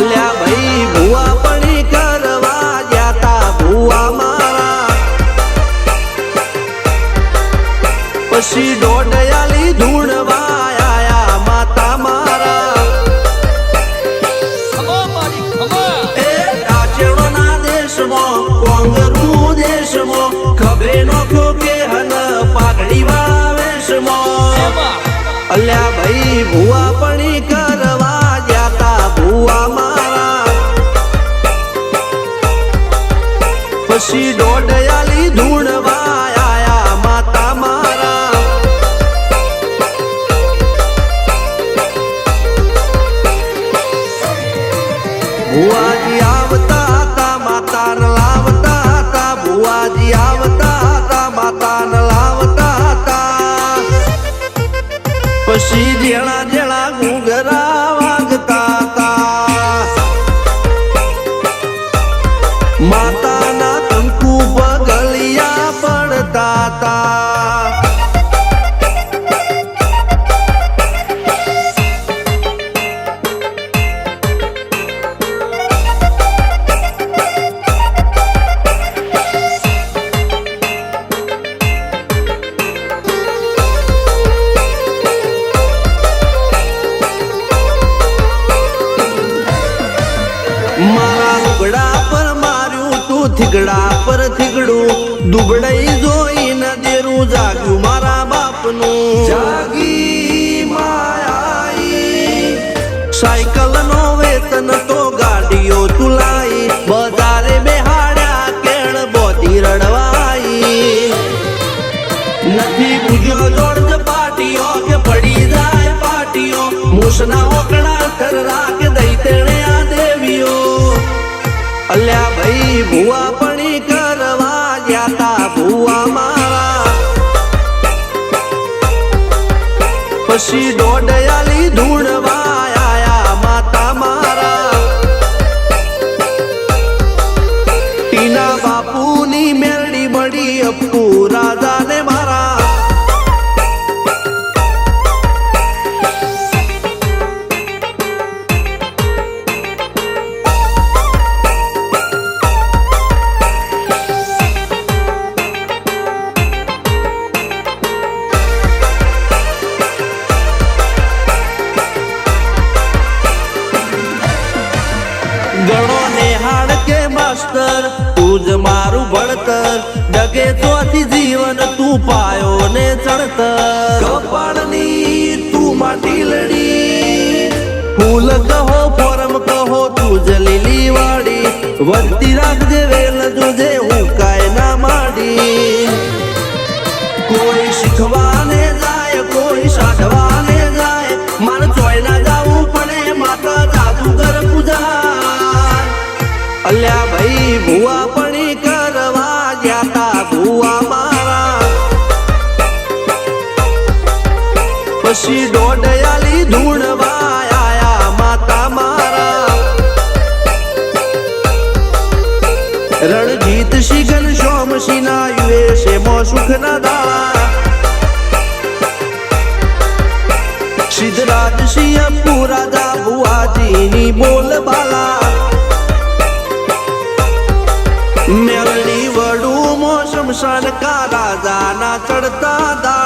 અલ્યા ભાઈ ભુવા પણી કરવા જાતા ભુવા મારા પછી દોડયાલી ધૂણવા આયા માતા મારા એ રાચેણોના દેશમાં કોંગરું દેશમાં ખબરે નોખો કે હન પાઘડી વાવેશમાં અલ્યા ભાઈ ભુવા પણી કરવા જાતા ભુવા મારા પછી દોડયાલી ધૂણવા આયા માતા મારા ભુવાજી આવતા હતા માતાને લાવતા હતા ભુવાજી આવતા હતા માતાને લાવતા હતા પછી જેણા જેણા ઘૂંઘરા વાગતા હતા માતાના કંકુ પગલિયા પડતા હતા મારા લુગડા પર માર્યું તું થીગડા પર થીગડું દુબળાઈ જોઈને દેરું જાગ્યું મારા બાપનું જાગી માયાઈ સાયકલ નો વેતન તો ગાડીઓ તુલાઈ બજારે બેહાડ્યા કેળ બોધી રડવાઈ નથી પૂજ્યો જોડ પાટીઓ કે પડી જાય પાટીઓ મૂસના ઓકડા થરરા કે દઈ તેણે આ દેવીઓ અલ્યા ભાઈ ભુવા પણી કરવા જાતા ભુવા મારા પછી દોડયાલી ધૂણવા આયા માતા મારા ટીના બાપુની મેરડી મળી અપ્પુ રાજાને મારા ગણો નેહાળ કે માસ્ટર તું જ મારું ભણતર ડગે ચોથી જીવન તું પાયો ને ચણતર કપાળની તું માટી લડી ફૂલ કહો ફોરમ કહો તું જ લીલી વાડી વધતી રાખજે વેલ જોજે હું કાય ના માડી કોઈ શીખવાને જાય કોઈ સાધવાને જાય મારે ચોય ના જાવું પડે માતા જાદુગર પૂજા અલ્યા ભાઈ ભુવા પણી કરવા જાતા ભુવા મારા પછી દોડયાલી ધૂણવા આયા માતા મારા રણજીત શિગન સોમસિંહ ના યુએસે મો સુખ ના દાળા સિદ્ધરાજ સિંહ પુરાદા ભુવાજીની બોલ બાલા મેલની વડું મોસમ શાન કા રાજા ના ચડતા દા